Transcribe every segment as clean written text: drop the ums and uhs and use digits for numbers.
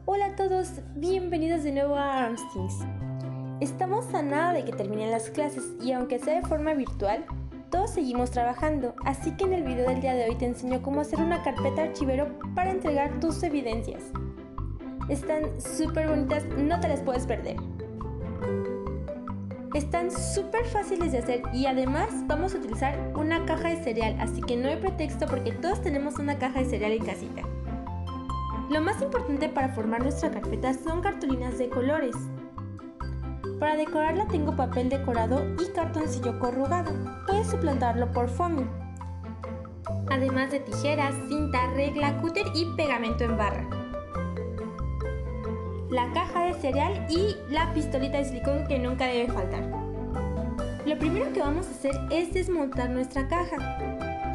Hola a todos, bienvenidos de nuevo a Armstings. Estamos a nada de que terminen las clases y aunque sea de forma virtual, todos seguimos trabajando, así que en el video del día de hoy te enseño cómo hacer una carpeta archivero para entregar tus evidencias. Están súper bonitas, no te las puedes perder. Están súper fáciles de hacer y además vamos a utilizar una caja de cereal, así que no hay pretexto porque todos tenemos una caja de cereal en casita. Lo más importante para formar nuestra carpeta son cartulinas de colores. Para decorarla tengo papel decorado y cartoncillo corrugado. Puedes suplantarlo por foamy. Además de tijeras, cinta, regla, cúter y pegamento en barra. La caja de cereal y la pistolita de silicón que nunca debe faltar. Lo primero que vamos a hacer es desmontar nuestra caja.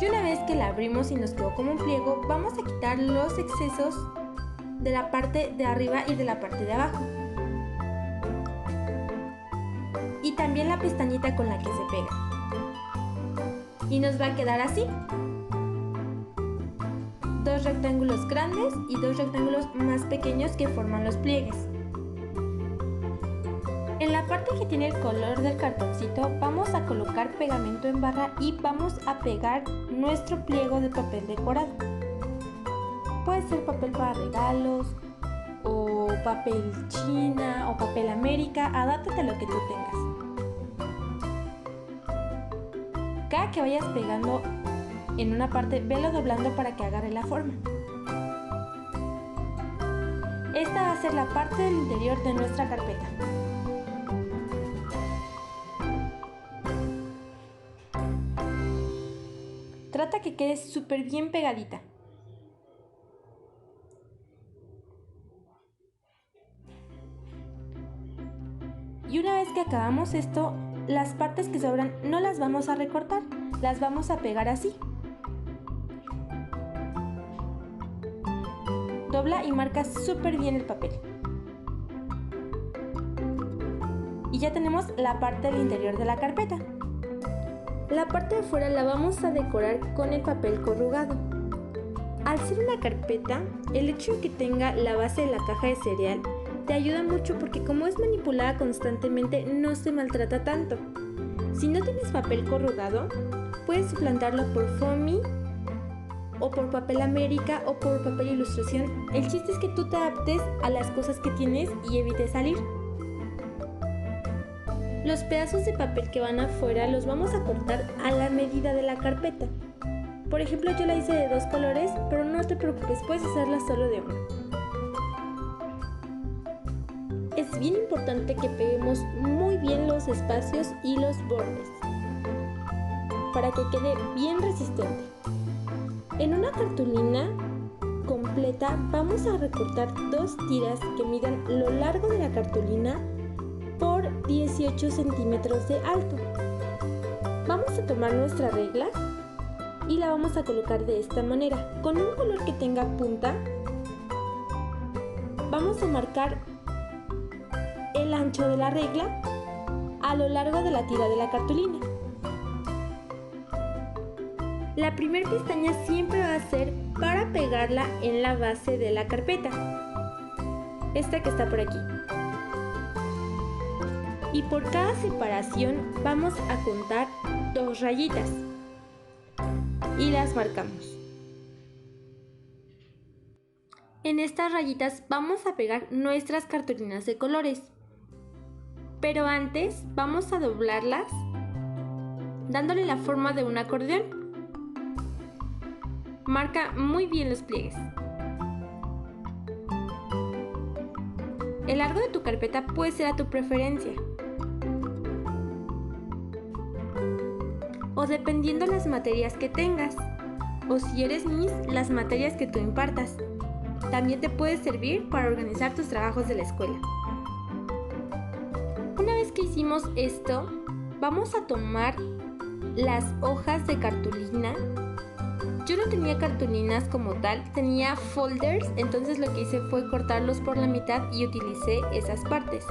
Y una vez que la abrimos y nos quedó como un pliego, vamos a quitar los excesos de la parte de arriba y de la parte de abajo. Y también la pestañita con la que se pega. Y nos va a quedar así. Dos rectángulos grandes y dos rectángulos más pequeños que forman los pliegues. En la parte que tiene el color del cartoncito vamos a colocar pegamento en barra y vamos a pegar nuestro pliego de papel decorado. Puede ser papel para regalos, o papel China, o papel América, adáptate a lo que tú tengas. Cada que vayas pegando en una parte, velo doblando para que agarre la forma. Esta va a ser la parte del interior de nuestra carpeta. Trata que quede súper bien pegadita. Y una vez que acabamos esto, las partes que sobran no las vamos a recortar, las vamos a pegar así. Dobla y marca súper bien el papel. Y ya tenemos la parte del interior de la carpeta. La parte de fuera la vamos a decorar con el papel corrugado. Al ser una carpeta, el hecho de que tenga la base de la caja de cereal te ayuda mucho porque como es manipulada constantemente no se maltrata tanto. Si no tienes papel corrugado, puedes suplantarlo por foamy o por papel América o por papel ilustración. El chiste es que tú te adaptes a las cosas que tienes y evites salir. Los pedazos de papel que van afuera los vamos a cortar a la medida de la carpeta. Por ejemplo, yo la hice de 2 colores, pero no te preocupes, puedes hacerla solo de uno. Es bien importante que peguemos muy bien los espacios y los bordes para que quede bien resistente. En una cartulina completa vamos a recortar 2 tiras que midan lo largo de la cartulina por 18 centímetros de alto. Vamos a tomar nuestra regla y la vamos a colocar de esta manera. Con un color que tenga punta vamos a marcar el ancho de la regla a lo largo de la tira de la cartulina. La primera pestaña siempre va a ser para pegarla en la base de la carpeta, esta que está por aquí. Y por cada separación vamos a contar 2 rayitas y las marcamos. En estas rayitas vamos a pegar nuestras cartulinas de colores. Pero antes vamos a doblarlas dándole la forma de un acordeón. Marca muy bien los pliegues. El largo de tu carpeta puede ser a tu preferencia o dependiendo las materias que tengas, o si eres Miss, las materias que tú impartas. También te puede servir para organizar tus trabajos de la escuela. Una vez que hicimos esto, vamos a tomar las hojas de cartulina. Yo no tenía cartulinas como tal, tenía folders, entonces lo que hice fue cortarlos por la mitad y utilicé esas partes.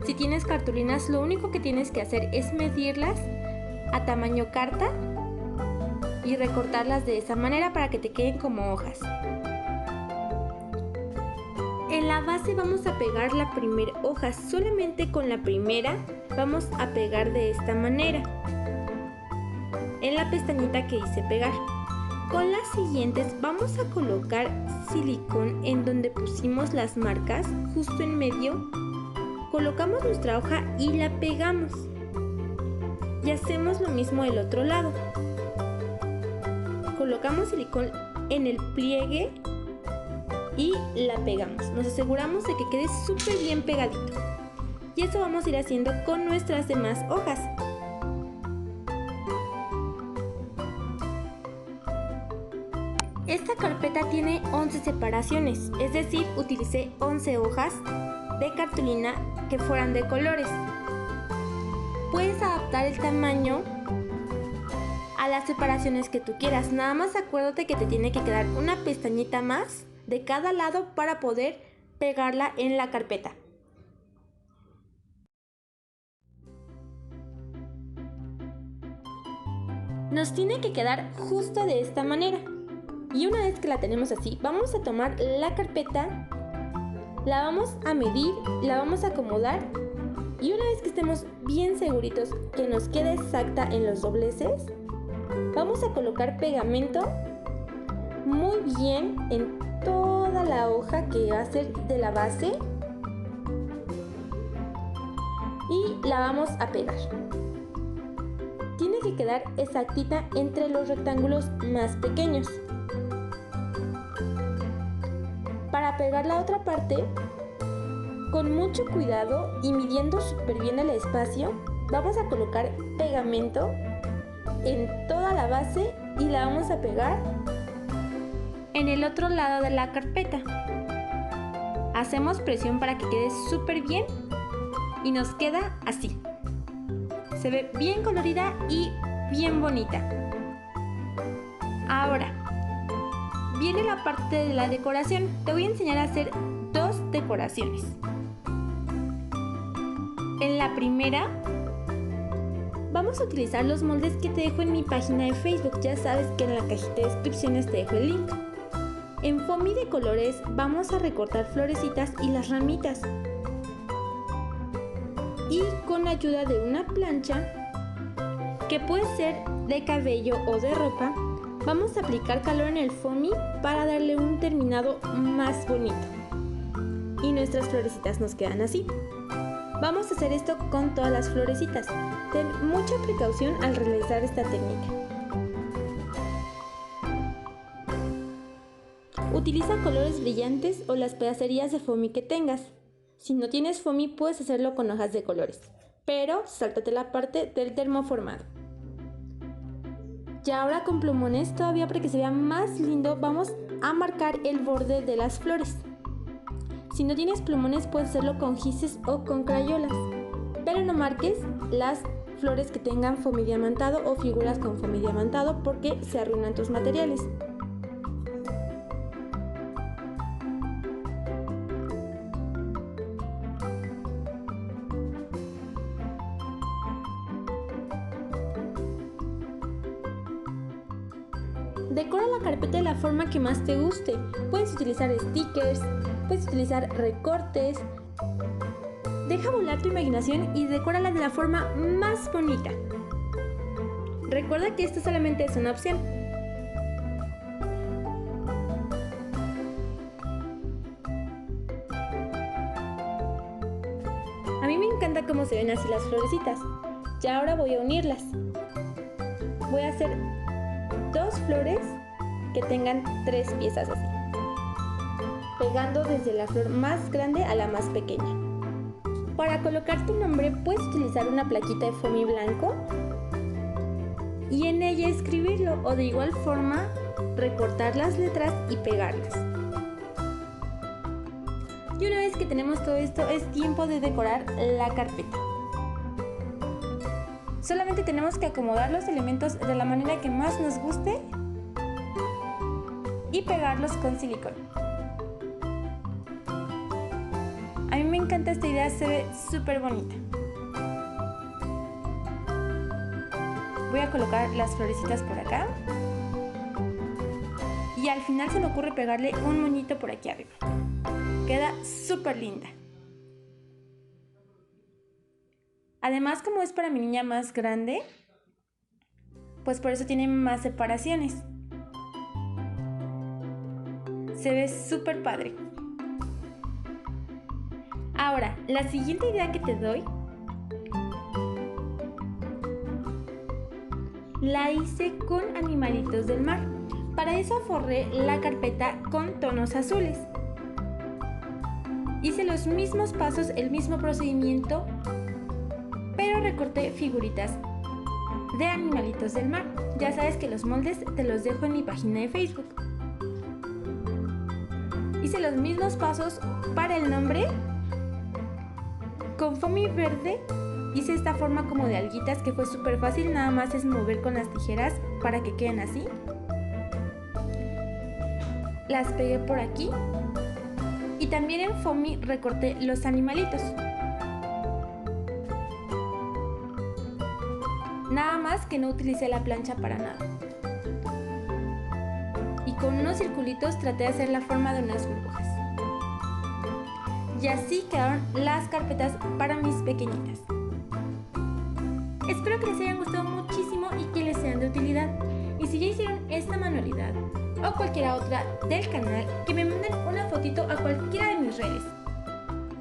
Si tienes cartulinas, lo único que tienes que hacer es medirlas a tamaño carta y recortarlas de esa manera para que te queden como hojas. En la la base vamos a pegar la primera hoja, solamente con la primera vamos a pegar de esta manera, en la pestañita que hice pegar. Con las siguientes vamos a colocar silicón en donde pusimos las marcas, justo en medio. Colocamos nuestra hoja y la pegamos. Y hacemos lo mismo del otro lado. Colocamos silicón en el pliegue y la pegamos. Nos aseguramos de que quede súper bien pegadito. Y eso vamos a ir haciendo con nuestras demás hojas. Esta carpeta tiene 11 separaciones, es decir, utilicé 11 hojas de cartulina que fueran de colores. Puedes adaptar el tamaño a las separaciones que tú quieras, nada más acuérdate que te tiene que quedar una pestañita más de cada lado para poder pegarla en la carpeta. Nos tiene que quedar justo de esta manera. Y una vez que la tenemos así, vamos a tomar la carpeta, la vamos a medir, la vamos a acomodar y una vez que estemos bien seguritos que nos quede exacta en los dobleces, vamos a colocar pegamento muy bien en toda la hoja que va a ser de la base y la vamos a pegar. Tiene que quedar exactita entre los rectángulos más pequeños. Para pegar la otra parte, con mucho cuidado y midiendo súper bien el espacio, vamos a colocar pegamento en toda la base y la vamos a pegar en el otro lado de la carpeta. Hacemos presión para que quede súper bien y nos queda así. Se ve bien colorida y bien bonita. Ahora viene la parte de la decoración. Te voy a enseñar a hacer dos decoraciones. En la primera vamos a utilizar los moldes que te dejo en mi página de Facebook. Ya sabes que en la cajita de descripciones te dejo el link. En foamy de colores vamos a recortar florecitas y las ramitas. Y con ayuda de una plancha, que puede ser de cabello o de ropa, vamos a aplicar calor en el foamy para darle un terminado más bonito. Y nuestras florecitas nos quedan así. Vamos a hacer esto con todas las florecitas. Ten mucha precaución al realizar esta técnica. Utiliza colores brillantes o las pedacerías de foamy que tengas. Si no tienes foamy puedes hacerlo con hojas de colores, pero sáltate la parte del termoformado. Y ahora con plumones, todavía para que se vea más lindo, vamos a marcar el borde de las flores. Si no tienes plumones puedes hacerlo con gises o con crayolas, pero no marques las flores que tengan foamy diamantado o figuras con foamy diamantado porque se arruinan tus materiales. Decora la carpeta de la forma que más te guste. Puedes utilizar stickers, puedes utilizar recortes. Deja volar tu imaginación y decórala de la forma más bonita. Recuerda que esto solamente es una opción. A mí me encanta cómo se ven así las florecitas. Y ahora voy a unirlas. Voy a hacer dos flores que tengan 3 piezas así, pegando desde la flor más grande a la más pequeña. Para colocar tu nombre puedes utilizar una plaquita de foamy blanco y en ella escribirlo, o de igual forma recortar las letras y pegarlas. Y una vez que tenemos todo esto, es tiempo de decorar la carpeta. Solamente tenemos que acomodar los elementos de la manera que más nos guste y pegarlos con silicón. A mí me encanta esta idea, se ve súper bonita. Voy a colocar las florecitas por acá y al final se me ocurre pegarle un moñito por aquí arriba. Queda súper súper linda. Además, como es para mi niña más grande, pues por eso tiene más separaciones. Se ve súper padre. Ahora, la siguiente idea que te doy la hice con animalitos del mar. Para eso forré la carpeta con tonos azules. Hice los mismos pasos, el mismo procedimiento, pero recorté figuritas de animalitos del mar. Ya sabes que los moldes te los dejo en mi página de Facebook. Hice los mismos pasos para el nombre. Con foamy verde hice esta forma como de alguitas que fue súper fácil, nada más es mover con las tijeras para que queden así. Las pegué por aquí y también en foamy recorté los animalitos. Nada más que no utilicé la plancha para nada. Y con unos circulitos traté de hacer la forma de unas burbujas. Y así quedaron las carpetas para mis pequeñitas. Espero que les hayan gustado muchísimo y que les sean de utilidad. Y si ya hicieron esta manualidad o cualquiera otra del canal, que me manden una fotito a cualquiera de mis redes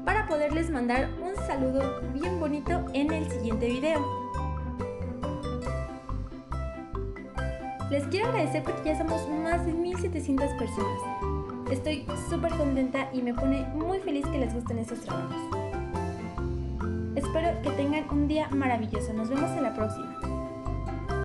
para poderles mandar un saludo bien bonito en el siguiente video. Les quiero agradecer porque ya somos más de 1700 personas. Estoy súper contenta y me pone muy feliz que les gusten estos trabajos. Espero que tengan un día maravilloso. Nos vemos en la próxima.